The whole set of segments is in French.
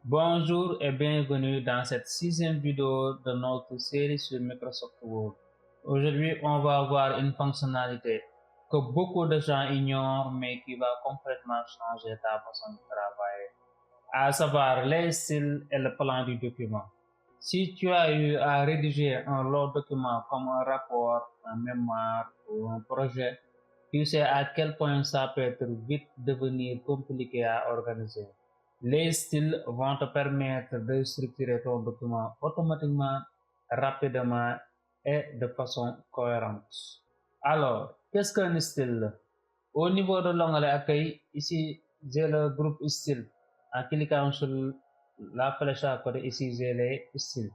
Bonjour et bienvenue dans cette sixième vidéo de notre série sur Microsoft Word. Aujourd'hui, on va voir une fonctionnalité que beaucoup de gens ignorent mais qui va complètement changer ta façon de travailler, à savoir les styles et le plan du document. Si tu as eu à rédiger un long document comme un rapport, un mémoire ou un projet, tu sais à quel point ça peut être vite devenir compliqué à organiser. Les styles vont te permettre de structurer ton document automatiquement, rapidement et de façon cohérente. Alors, qu'est-ce qu'un style? Au niveau de l'onglet accueil, ici j'ai le groupe style. En cliquant sur la flèche à côté, ici j'ai les styles.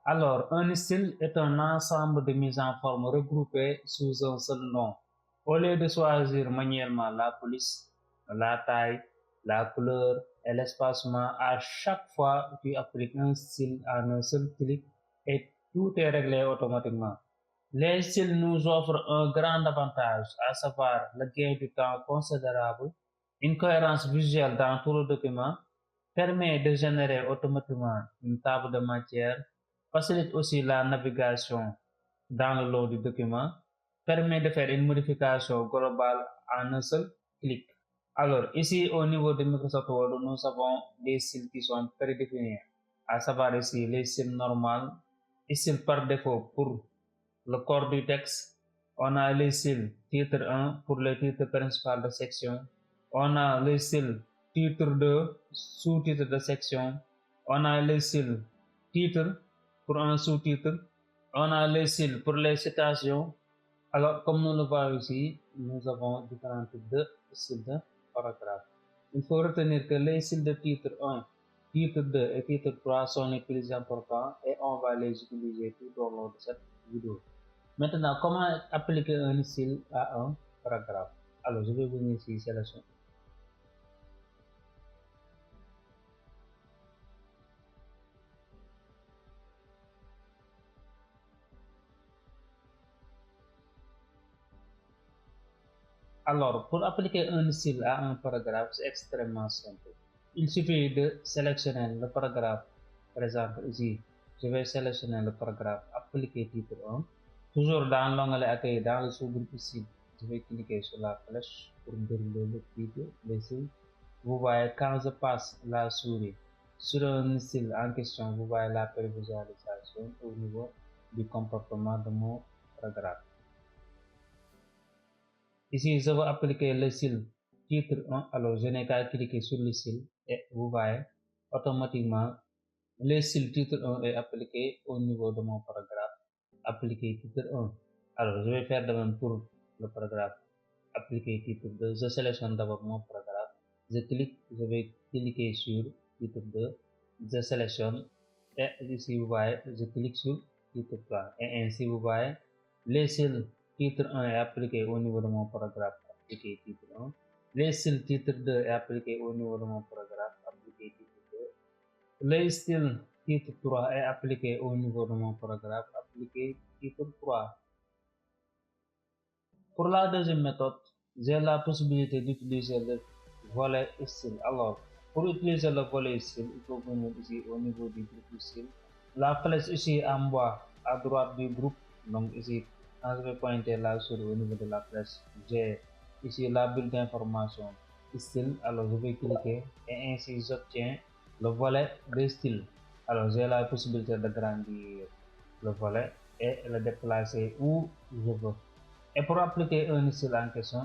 Alors, un style est un ensemble de mises en forme regroupées sous un seul nom. Au lieu de choisir manuellement la police, la taille, la couleur et l'espacement, à chaque fois tu appliques un style en un seul clic et tout est réglé automatiquement. Les styles nous offrent un grand avantage, à savoir le gain du temps considérable, une cohérence visuelle dans tout le document, permet de générer automatiquement une table de matière, facilite aussi la navigation dans le lot du document, permet de faire une modification globale en un seul clic. Alors, ici, au niveau de Microsoft Word, nous avons des styles qui sont prédéfinis, à savoir ici les styles normaux, styles par défaut pour le corps du texte. On a le style titre 1 pour le titre principal de section. On a le style titre 2, sous-titre de section. On a le style titre pour un sous-titre. On a le style pour les citations. Alors, comme nous le voyons ici, nous avons différents types de styles de paragraphe. Il faut retenir que les styles de titre 1, titre 2 et titre 3 sont les plus importants et on va les utiliser tout au long de cette vidéo. Maintenant, comment appliquer un style à un paragraphe? Alors, je vais venir ici, sélectionner. Alors, pour appliquer un style à un paragraphe, c'est extrêmement simple. Il suffit de sélectionner le paragraphe. Par exemple, ici, je vais sélectionner le paragraphe appliquer titre 1. Toujours dans l'onglet accueil, dans le sous-groupe ici, je vais cliquer sur la flèche pour dérouler le titre, les styles. Vous voyez, quand je passe la souris sur un style en question, vous voyez la prévisualisation au niveau du comportement de mon paragraphe. Ici, je vais appliquer le style titre 1. Alors, je n'ai qu'à cliquer sur le style et vous voyez, automatiquement, le style titre 1 est appliqué au niveau de mon paragraphe. Appliquer titre 1. Alors, je vais faire de même pour le paragraphe. Appliquer titre 2. Je sélectionne d'abord mon paragraphe. Je vais cliquer sur titre 2. Je sélectionne et ici, vous voyez, je clique sur titre 3. Et ainsi, vous voyez, les styles titre 1 est appliqué au niveau de mon paragraphe, appliqué titre 1. Les styles titre 2 est appliqué au niveau de mon paragraphe, appliqué titre 2. Les styles titre 3 est appliqué au niveau de mon paragraphe, appliqué titre 3. Pour la deuxième méthode, j'ai la possibilité d'utiliser le volet style. Alors, pour utiliser le volet style, il faut venir ici au niveau du groupe style. La flèche ici en bas à droite du groupe. Donc ici, quand je vais pointer la souris au niveau de la flèche, j'ai ici la bulle d'information style. Alors je vais cliquer et ainsi j'obtiens le volet de style. Alors j'ai la possibilité de grandir le volet et le déplacer où je veux. Et pour appliquer un style en question,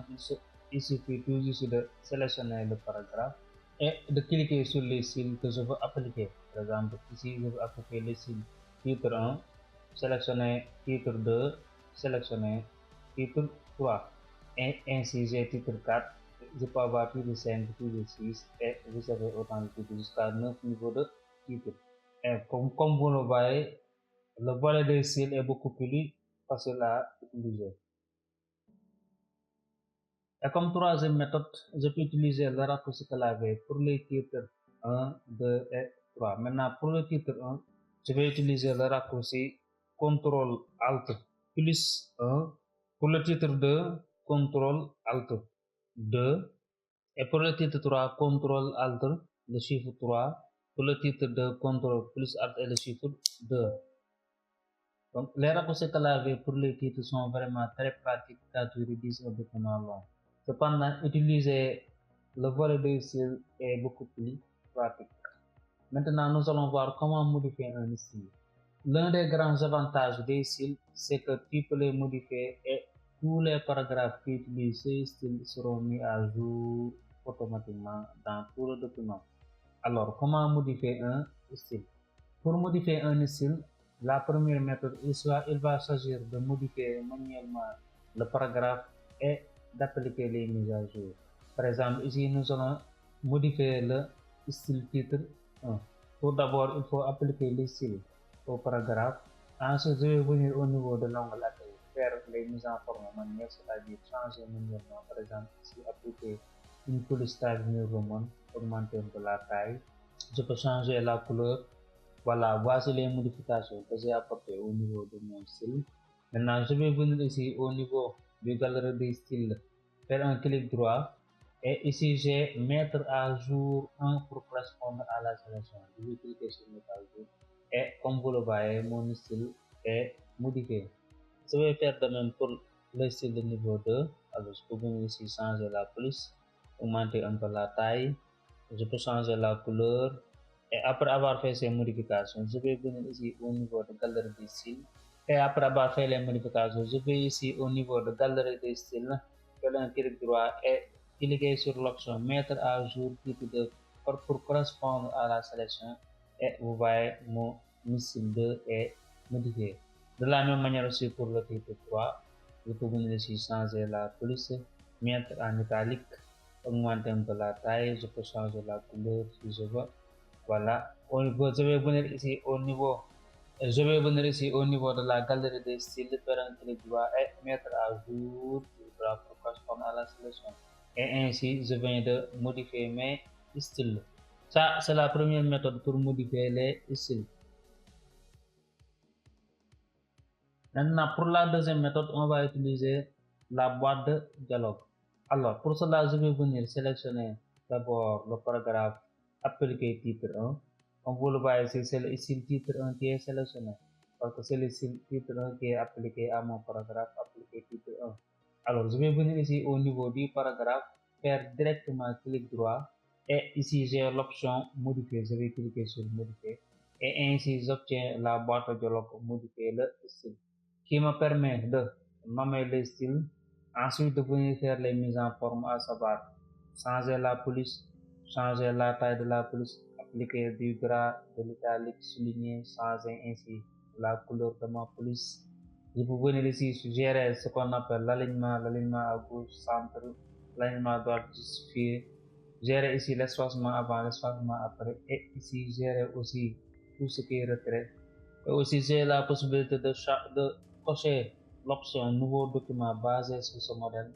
il suffit tout juste de sélectionner le paragraphe et de cliquer sur les styles que je veux appliquer. Par exemple, ici, je veux appliquer le style titre 1, sélectionner titre 2, sélectionner titre 3. Et ainsi, j'ai titre 4, je peux avoir titre 5, titre 6 et vous avez autant de titres jusqu'à 9 niveaux de titres. Et comme vous le voyez, le volet des styles est beaucoup plus facile à utiliser. Et comme troisième méthode, je peux utiliser le raccourci clavier pour les titres 1, 2 et 3. Maintenant, pour le titre 1, je vais utiliser le raccourci CTRL ALT plus 1. Pour le titre 2, CTRL ALT 2. Et pour le titre 3, CTRL ALT, le chiffre 3. Pour le titre de contrôle, plus Alt et le chiffre 2. Donc, les raccourcis clavier pour les titres sont vraiment très pratiques quand tu rédiges un document long. Cependant, utiliser le volet de style est beaucoup plus pratique. Maintenant, nous allons voir comment modifier un style. L'un des grands avantages des styles, c'est que tu peux les modifier et tous les paragraphes qui utilisent ces styles seront mis à jour automatiquement dans tout le document. Alors, comment modifier un style? Pour modifier un style, la première méthode, il va s'agir de modifier manuellement le paragraphe et d'appliquer les mises à jour. Par exemple, ici, nous allons modifier le style titre 1. Tout d'abord, il faut appliquer le style au paragraphe. Ensuite, je vais venir au niveau de l'onglet accueil, faire les mises en forme manuelles, c'est-à-dire changer manuellement. Par exemple, ici, appliquer une police Times New Roman, augmenter un peu la taille. Je peux changer la couleur. Voilà, voici les modifications que j'ai apportées au niveau de mon style. Maintenant, je vais venir ici au niveau du galerie des styles, faire un clic droit et ici j'ai mettre à jour un pour correspondre à la sélection. Je vais cliquer sur mettre à jour et comme vous le voyez, mon style est modifié. Je vais faire de même pour le style de niveau 2. Alors, je peux venir ici changer la police, augmenter un peu la taille, je peux changer la couleur. Et après avoir fait ces modifications, je vais venir ici au niveau de galerie des styles. Et après avoir fait les modifications, je vais ici au niveau de galerie des styles, faire un clic droit et cliquer sur l'option mettre à jour titre de pour correspondre à la sélection. Et vous voyez mon style 2 est modifié. De la même manière aussi pour le titre 3, je peux venir ici changer la police, mettre en italique, augmenter un peu la taille, je peux changer la couleur si je veux. Voilà, je vais venir ici au niveau, de la galerie des styles, faire un clic droit et mettre à jour pour correspondre à la sélection. Et ainsi, je viens de modifier mes styles. Ça, c'est la première méthode pour modifier les styles. Maintenant, pour la deuxième méthode, on va utiliser la boîte de dialogue. Alors, pour cela, je vais venir sélectionner d'abord le paragraphe appliqué titre 1. Comme vous le voyez, c'est le style titre 1 qui est sélectionné. Parce que c'est le style titre 1 qui est appliqué à mon paragraphe appliqué titre 1. Alors, je vais venir ici au niveau du paragraphe, faire directement clic droit. Et ici, j'ai l'option modifier. Je vais cliquer sur modifier. Et ainsi, j'obtiens la boîte de dialogue modifier le style, qui me permet de nommer les styles, ensuite de venir faire les mises en forme, à savoir changer la police, changer la taille de la police, appliquer du gras, de l'italique, souligner, changer ainsi la couleur de ma police. Je peux venir ici suggérer ce qu'on appelle l'alignement à gauche, centre, l'alignement à droite justifié, gérer ici l'espacement avant, l'espacement après, et ici gérer aussi tout ce qui est retrait. Et aussi j'ai la possibilité de cocher l'option nouveau document basé sur ce modèle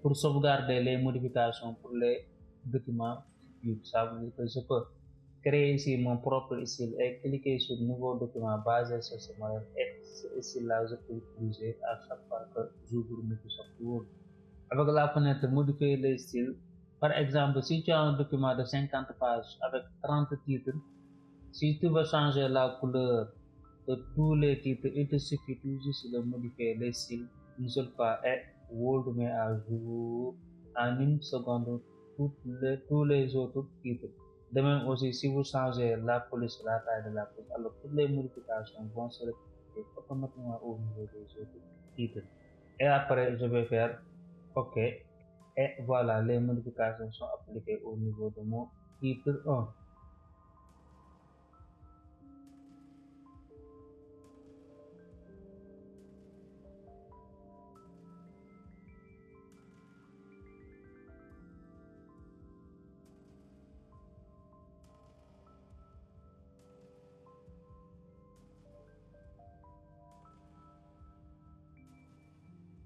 pour sauvegarder les modifications pour les documents futurs. Ça veut dire que je peux créer ici mon propre style et cliquer sur nouveau document basé sur ce modèle et ce style-là je peux l'utiliser à chaque fois que j'ouvre Microsoft Word. Avec la fenêtre modifier les styles, par exemple, si tu as un document de 50 pages avec 30 titres, si tu veux changer la couleur de tous les titres, il te suffit tout juste de modifier les styles une seule fois et Word met à jour en une seconde tous les autres titres. De même aussi, si vous changez la police, la taille de la police, alors toutes les modifications vont se répliquer automatiquement au niveau des autres titres. Et après, je vais faire OK. Et voilà, les modifications sont appliquées au niveau de mon titre 1.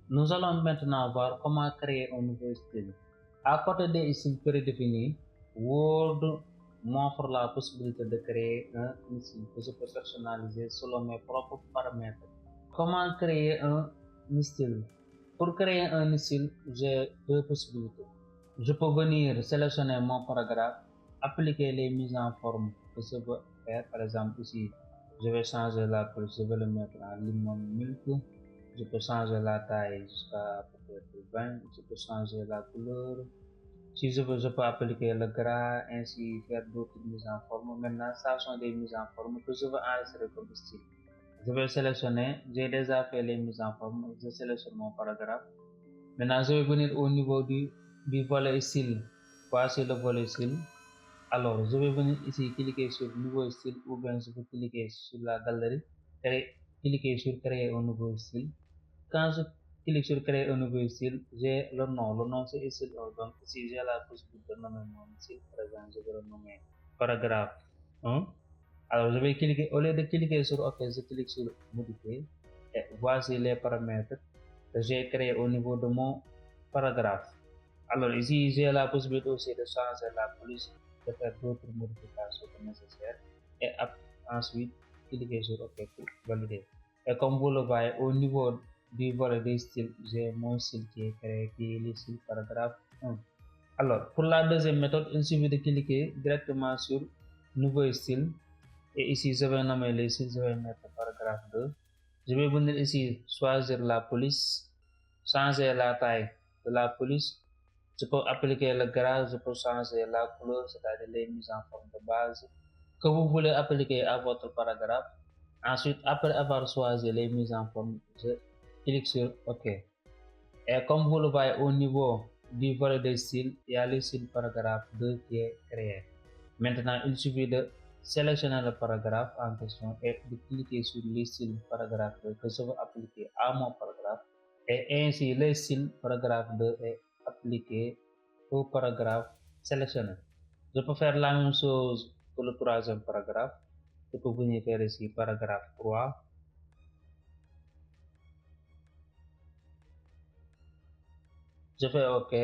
Nous allons maintenant voir comment créer un nouveau style. À côté des styles prédéfinis, Word m'offre la possibilité de créer un style que je peux personnaliser selon mes propres paramètres. Comment créer un style? Pour créer un style, j'ai deux possibilités. Je peux venir sélectionner mon paragraphe, appliquer les mises en forme que je veux faire. Par exemple, ici, je vais changer la couleur, je vais le mettre en limon milk. Je peux changer la taille jusqu'à peut-être 20. Je peux changer la couleur. Si je veux, je peux appliquer le gras, ainsi faire d'autres mises en forme. Maintenant, ça sont des mises en forme que je veux enregistrer comme style. Je vais sélectionner, j'ai déjà fait les mises en forme, je sélectionne mon paragraphe. Maintenant, je vais venir au niveau du volet style. Voici le volet style. Alors, je vais venir ici cliquer sur nouveau style ou bien je peux cliquer sur la galerie, cliquer sur créer un nouveau style. Quand je clique sur créer un nouveau style, j'ai le nom. Le nom c'est style. Donc ici, j'ai la possibilité de nommer mon style. Par exemple, je vais le nommer paragraphe 1. Alors, je vais cliquer, au lieu de cliquer sur OK, je clique sur modifier. Et voici les paramètres que j'ai créés au niveau de mon paragraphe. Alors, ici, j'ai la possibilité aussi de changer la police, de faire d'autres modifications nécessaires. Et ensuite, cliquer sur OK pour valider. Et comme vous le voyez, au niveau du volet des styles, j'ai mon style qui est créé, qui est le style paragraphe 1. Alors, pour la deuxième méthode, il suffit de cliquer directement sur nouveau style. Et ici, je vais nommer les styles, je vais mettre paragraphe 2. Je vais venir ici choisir la police, changer la taille de la police. Je peux appliquer le gras, je peux changer la couleur, c'est-à-dire les mises en forme de base que vous voulez appliquer à votre paragraphe. Ensuite, après avoir choisi les mises en forme, je clique sur OK. Et comme vous le voyez au niveau du volet des styles, il y a le style paragraphe 2 qui est créé. Maintenant, il suffit de sélectionner le paragraphe en question et de cliquer sur le style paragraphe 2 que je veux appliquer à mon paragraphe. Et ainsi, le style paragraphe 2 est appliqué au paragraphe sélectionné. Je peux faire la même chose pour le troisième paragraphe. Je peux venir faire ici paragraphe 3. Je fais OK.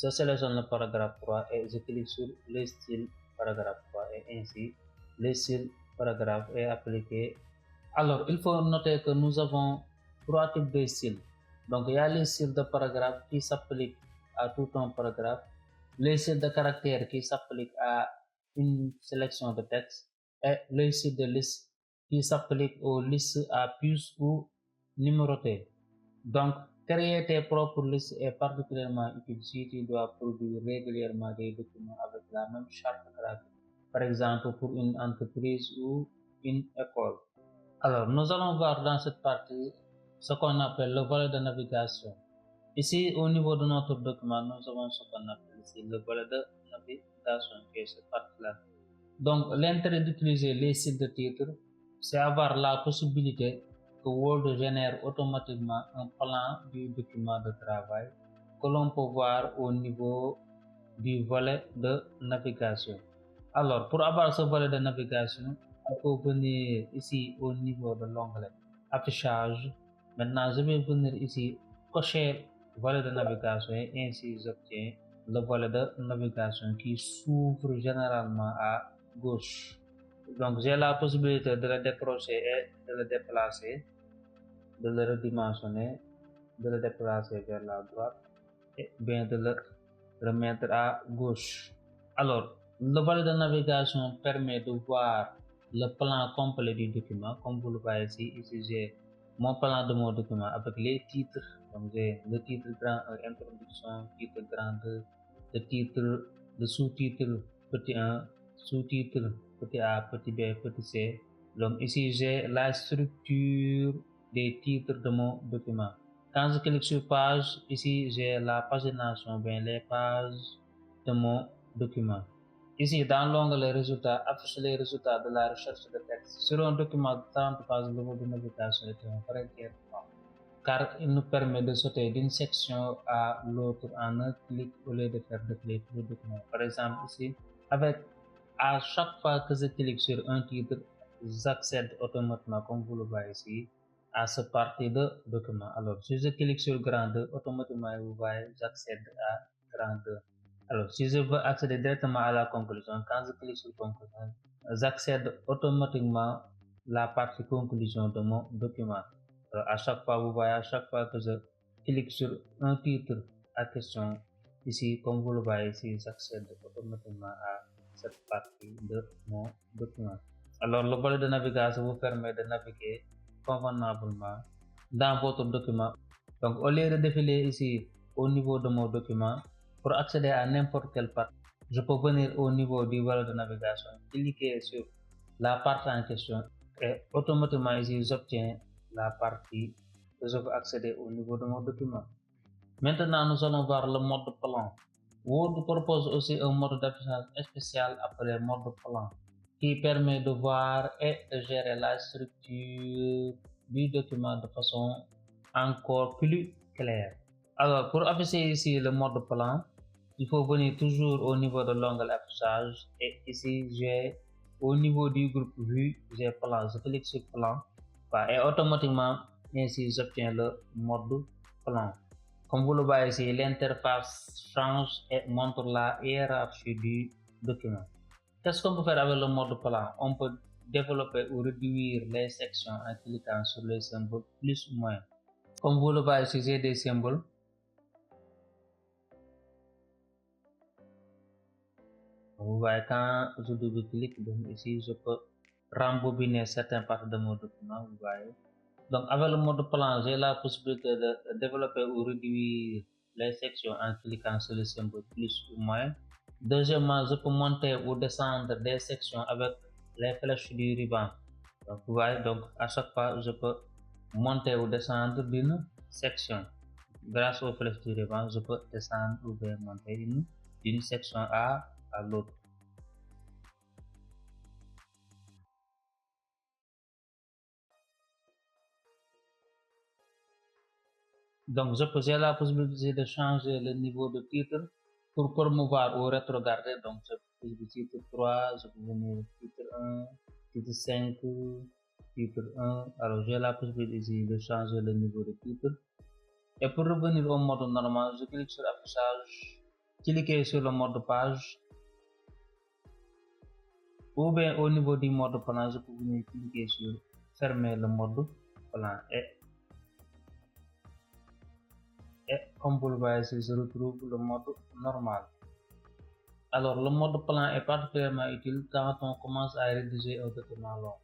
Je sélectionne le paragraphe 3 et je clique sur le style paragraphe 3 et ainsi le style paragraphe est appliqué. Alors, il faut noter que nous avons trois types de styles. Donc, il y a le style de paragraphe qui s'applique à tout un paragraphe, le style de caractère qui s'applique à une sélection de texte et le style de liste qui s'applique aux listes à puces ou numérotées. Donc, créer tes propres listes est particulièrement utile si tu dois produire régulièrement des documents avec la même charte graphique, par exemple pour une entreprise ou une école. Alors, nous allons voir dans cette partie ce qu'on appelle le volet de navigation. Ici, au niveau de notre document, nous avons ce qu'on appelle ici le volet de navigation, qui est cette partie-là. Donc, l'intérêt d'utiliser les sites de titres, c'est avoir la possibilité que Word génère automatiquement un plan du document de travail que l'on peut voir au niveau du volet de navigation. Alors, pour avoir ce volet de navigation, il faut venir ici au niveau de l'onglet affichage. Maintenant, je vais venir ici cocher volet de navigation et ainsi j'obtiens le volet de navigation qui s'ouvre généralement à gauche. Donc, j'ai la possibilité de le décrocher et de le déplacer, de le redimensionner, de le déplacer vers la droite et bien de le remettre à gauche. Alors, le volet de navigation permet de voir le plan complet du document. Comme vous le voyez ici, j'ai mon plan de mon document avec les titres. Donc, j'ai le titre grand 1, introduction, titre grand 2, le titre, le sous-titre petit 1, sous-titre petit a, petit b, petit c. Donc, ici, j'ai la structure des titres de mon document. Quand je clique sur page, ici j'ai la pagination, bien les pages de mon document. Ici, dans l'onglet résultats, affiche les résultats de la recherche de texte. Sur un document de 30 pages, le volet de navigation est un vrai gain, car il nous permet de sauter d'une section à l'autre en un clic au lieu de faire défiler tout le document. Par exemple, ici, à chaque fois que je clique sur un titre, j'accède automatiquement, comme vous le voyez ici, à cette partie de document. Alors, si je clique sur grand 2, automatiquement, vous voyez, j'accède à grand 2. Alors, si je veux accéder directement à la conclusion, quand je clique sur conclusion, j'accède automatiquement à la partie conclusion de mon document. Alors, à chaque fois, vous voyez, à chaque fois que je clique sur un titre à question, ici, comme vous le voyez ici, j'accède automatiquement à cette partie de mon document. Alors, le volet de navigation vous permet de naviguer convenablement dans votre document. Donc, au lieu de défiler ici au niveau de mon document, pour accéder à n'importe quelle partie, je peux venir au niveau du volet de navigation, cliquer sur la partie en question et automatiquement ici j'obtiens la partie que je veux accéder au niveau de mon document. Maintenant, nous allons voir le mode plan. Word propose aussi un mode d'affichage spécial appelé mode plan qui permet de voir et de gérer la structure du document de façon encore plus claire. Alors, pour afficher ici le mode plan, il faut venir toujours au niveau de l'onglet affichage et ici j'ai au niveau du groupe vue, j'ai plan. Je clique sur plan et automatiquement ainsi j'obtiens le mode plan. Comme vous le voyez ici, l'interface change et montre la hiérarchie du document. Qu'est-ce qu'on peut faire avec le mode plan? On peut développer ou réduire les sections en cliquant sur les symboles plus ou moins. Comme vous le voyez ici, j'ai des symboles. Vous voyez quand je double-clique, donc ici je peux rembobiner certaines parties de mon document, vous voyez. Donc avec le mode plan, j'ai la possibilité de développer ou réduire les sections en cliquant sur le symbole plus ou moins. Deuxièmement, je peux monter ou descendre des sections avec les flèches du ruban. Donc, vous voyez, donc à chaque fois, je peux monter ou descendre d'une section. Grâce aux flèches du ruban, je peux descendre ou bien monter d'une section à l'autre. Donc, j'ai la possibilité de changer le niveau de titre pour promouvoir ou rétrograder. Donc, je peux titre 3, je peux venir titre 1, titre 5, titre 1. Alors, j'ai la possibilité de changer le niveau de titre. Et pour revenir au mode normal, je clique sur affichage, cliquez sur le mode page, ou bien au niveau du mode plan, je peux venir cliquer sur fermer le mode plan. Et comme vous le voyez ici, je retrouve le mode normal. Alors, le mode plan est particulièrement utile quand on commence à rédiger un document long.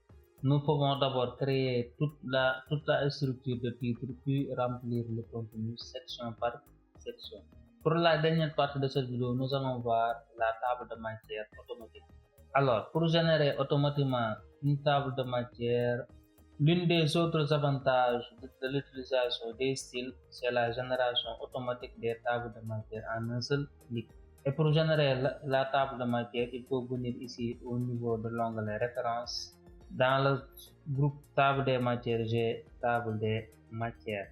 Nous pouvons d'abord créer toute la structure de titre, puis remplir le contenu section par section. Pour la dernière partie de cette vidéo, nous allons voir la table de matière automatique. Alors, pour générer automatiquement une table de matière, l'une des autres avantages de l'utilisation des styles, c'est la génération automatique des tables de matière en un seul clic. Et pour générer la table de matière, il faut venir ici au niveau de l'onglet référence. Dans le groupe table des matières, j'ai table des matières.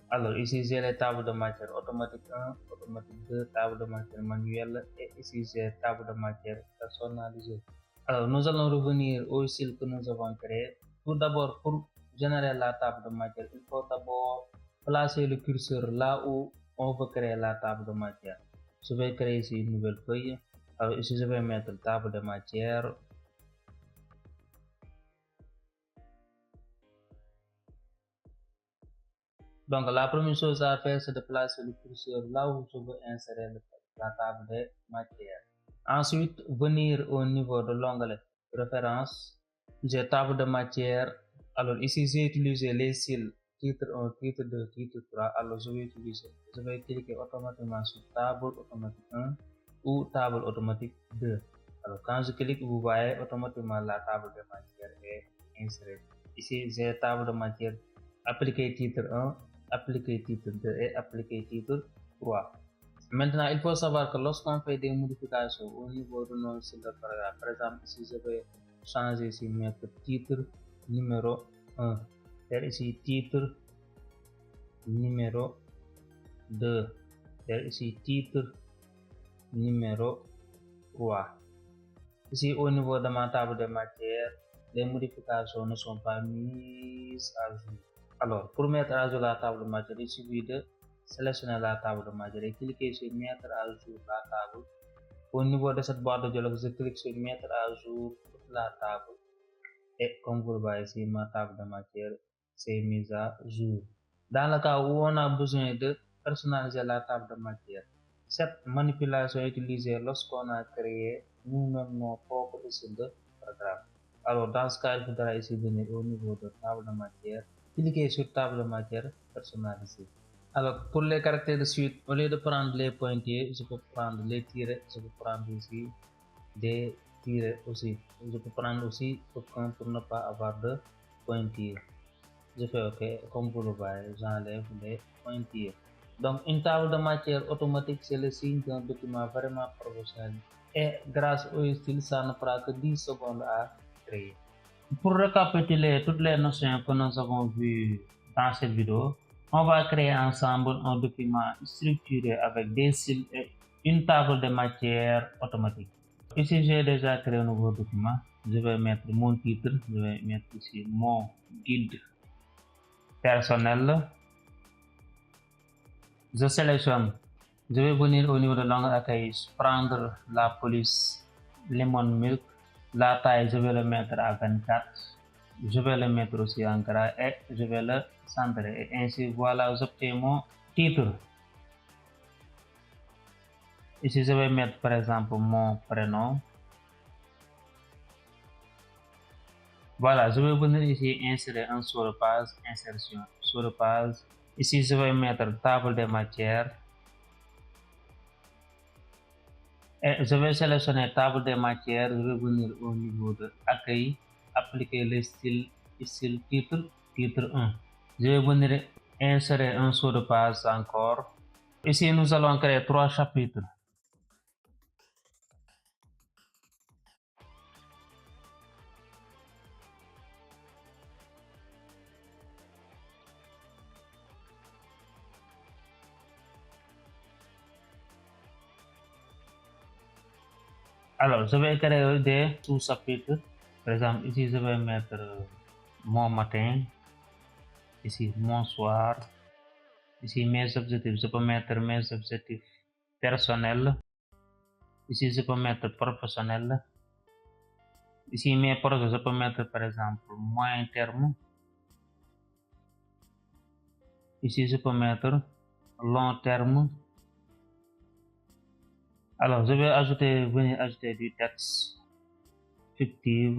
Alors ici j'ai les tables de matière automatique 1, automatique 2, table de matière manuelle et ici j'ai table de matière personnalisée. Alors nous allons revenir au style que nous avons créé. Tout d'abord, pour générer la table de matière, il faut d'abord placer le curseur là où on veut créer la table de matière. Je vais créer ici une nouvelle feuille. Alors ici je vais mettre table de matière. Donc la première chose à faire, c'est de placer le curseur là où je veux insérer la table de matière. Ensuite, venir au niveau de l'onglet référence. J'ai table de matière. Alors ici j'ai utilisé les styles titre 1, titre 2, titre 3. Alors je vais cliquer automatiquement sur table automatique 1 ou table automatique 2. Alors quand je clique, vous voyez automatiquement la table de matière est insérée. Ici j'ai table de matière appliquer titre 1, appliquer titre 2 et appliquer titre 3. Maintenant, il faut savoir que lorsqu'on fait des modifications au niveau de nos sites de paragraphe, par exemple, si je vais changer ici, mettre titre numéro 1, et ici titre numéro 2, et ici titre numéro 3. Ici, au niveau de ma table de matière, les modifications ne sont pas mises à jour. Alors, pour mettre à jour la table de matière, il suffit de sélectionner la table de matière et cliquer sur mettre à jour la table. Au niveau de cette boîte de dialogue, je clique sur mettre à jour toute la table et comme vous le voyez ici, ma table de matière s'est mise à jour. Dans le cas où on a besoin de personnaliser la table de matière, cette manipulation est utilisée lorsqu'on a créé nous-mêmes nos propres styles de paragraphe. Alors, dans ce cas, il faudra ici venir au niveau de table de matière, cliquer sur table de matière personnalisée. Alors, pour les caractères de suite, au lieu de prendre les pointillés, je peux prendre les tirets, je peux prendre ici des tirets aussi. Je peux prendre aussi aucun pour ne pas avoir de pointillés. Je fais OK, comme vous le voyez, j'enlève les pointillés. Donc, une table de matière automatique, c'est le signe d'un document vraiment professionnel. Et grâce au style, ça ne prend que 10 secondes à créer. Pour récapituler toutes les notions que nous avons vues dans cette vidéo, on va créer ensemble un document structuré avec des styles et une table de matière automatique. Ici, j'ai déjà créé un nouveau document. Je vais mettre mon titre, je vais mettre ici mon guide personnel. Je sélectionne. Je vais venir au niveau de l'onglet accueil, prendre la police Lemon Milk. La taille, je vais le mettre à 24. Je vais le mettre aussi en gras et je vais le centrer. Et ainsi, voilà, j'obtiens mon titre. Ici, je vais mettre par exemple mon prénom. Voilà, je vais venir ici insérer un sur page, insertion sur page. Ici, je vais mettre table de matière. Et je vais sélectionner table de matière, je vais venir au niveau de accueil, appliquer le style titre, titre 1. Je vais venir insérer un saut de page encore. Ici, nous allons créer 3 chapitres. Alors, je vais créer des sous-chapitres. Par exemple, ici, je vais mettre mon matin. Ici, mon soir. Ici, mes objectifs. Je peux mettre mes objectifs personnels. Ici, je peux mettre professionnel. Ici, mes projets, je peux mettre par exemple moyen terme. Ici, je peux mettre long terme. Alors, je vais venir ajouter du texte fictif.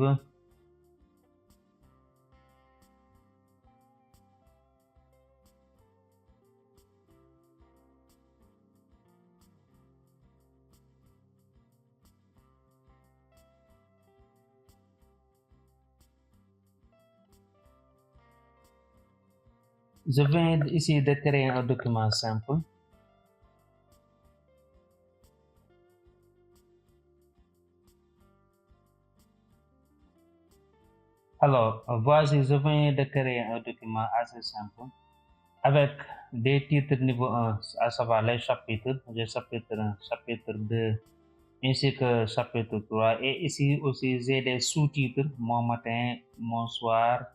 Je viens ici de créer un document simple. Alors, voici, je viens de créer un document assez simple avec des titres niveau 1, à savoir les chapitres, le chapitre 1, chapitre 2, ainsi que chapitre 3. Et ici aussi, j'ai des sous-titres, mon matin, mon soir,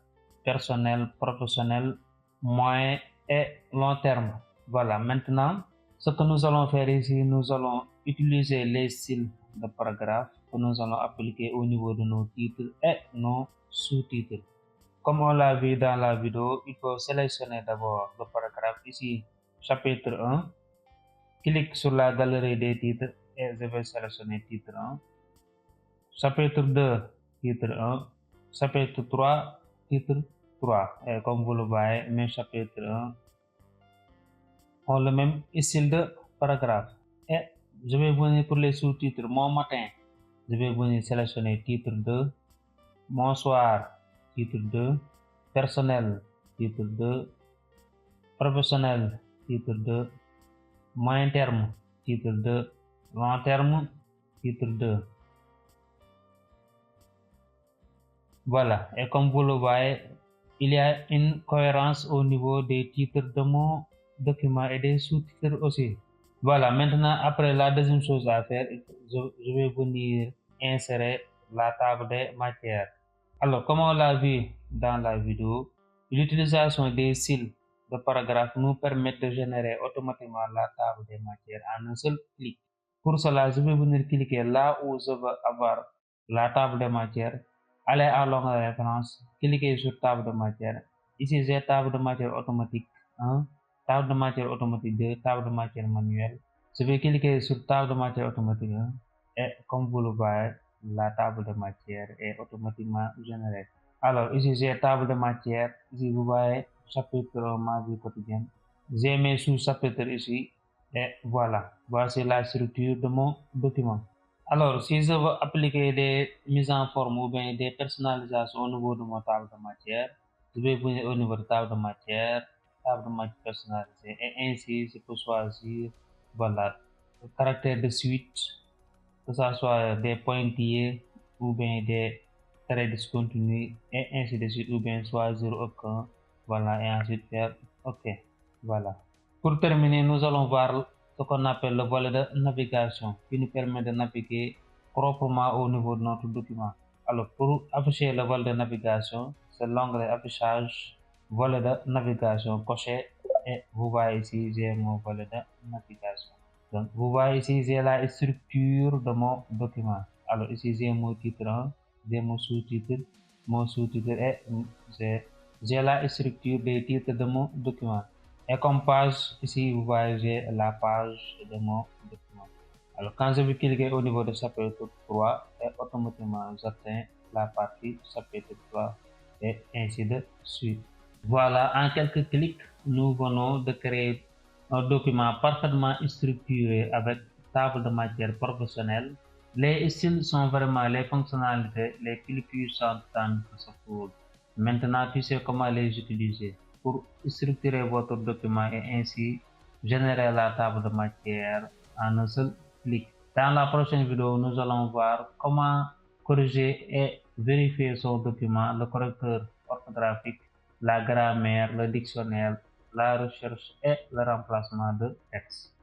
personnel, professionnel, moyen et long terme. Voilà, maintenant, ce que nous allons faire ici, nous allons utiliser les styles de paragraphe que nous allons appliquer au niveau de nos titres et nos sous-titres. Comme on l'a vu dans la vidéo, il faut sélectionner d'abord le paragraphe ici, chapitre 1. Clique sur la galerie des titres et je vais sélectionner titre 1. Chapitre 2, titre 1. Chapitre 3, titre 3. Et comme vous le voyez, mes chapitres 1 ont le même style de paragraphe. Et je vais venir pour les sous-titres. Mon matin, je vais venir sélectionner titre 2. Mon soir, titre 2. Personnel, titre 2. Professionnel, titre 2. Moyen terme, titre 2. Long terme, titre 2. Voilà, et comme vous le voyez, il y a une cohérence au niveau des titres de mon document et des sous-titres aussi. Voilà, maintenant, après la deuxième chose à faire, je vais venir insérer la table des matières. Alors, comme on l'a vu dans la vidéo, l'utilisation des styles de paragraphe nous permet de générer automatiquement la table des matières en un seul clic. Pour cela, je vais venir cliquer là où je veux avoir la table des matières. Allez à l'onglet référence, cliquez sur table de matière. Ici, j'ai table de matière automatique 1, table de matière automatique 2, table de matière manuelle. Je vais cliquer sur table de matière automatique 1 et comme vous le voyez, la table de matière est automatiquement générée. Alors ici j'ai table de matière, ici vous voyez chapitre ma vie quotidienne. J'ai mes sous-chapitres ici et voilà, voici la structure de mon document. Alors si je veux appliquer des mises en forme ou bien des personnalisations au niveau de mon table de matière, je vais venir au niveau de table de matière personnalisée et ainsi je peux choisir voilà le caractère de suite, que ce soit des pointillés ou bien des traits discontinus et ainsi de suite ou bien choisir aucun, voilà, et ensuite faire OK. Voilà. Pour terminer, nous allons voir ce qu'on appelle le volet de navigation qui nous permet de naviguer proprement au niveau de notre document. Alors, pour afficher le volet de navigation, c'est l'onglet affichage, volet de navigation coché et vous voyez ici, j'ai mon volet de navigation. Donc, vous voyez ici, j'ai la structure de mon document. Alors, ici, j'ai mon titre 1, j'ai mon sous-titre et j'ai la structure des titres de mon document. Et comme page, ici, vous voyez, j'ai la page de mon document. Alors, quand je vais cliquer au niveau de chapitre 3, et automatiquement, j'atteins la partie chapitre 3 et ainsi de suite. Voilà, en quelques clics, nous venons de créer un document parfaitement structuré avec table de matière professionnelle. Les styles sont vraiment les fonctionnalités les plus puissantes dans Microsoft Word. Maintenant, tu sais comment les utiliser pour structurer votre document et ainsi générer la table de matière en un seul clic. Dans la prochaine vidéo, nous allons voir comment corriger et vérifier son document, le correcteur orthographique, la grammaire, le dictionnaire, la recherche et le remplacement de texte.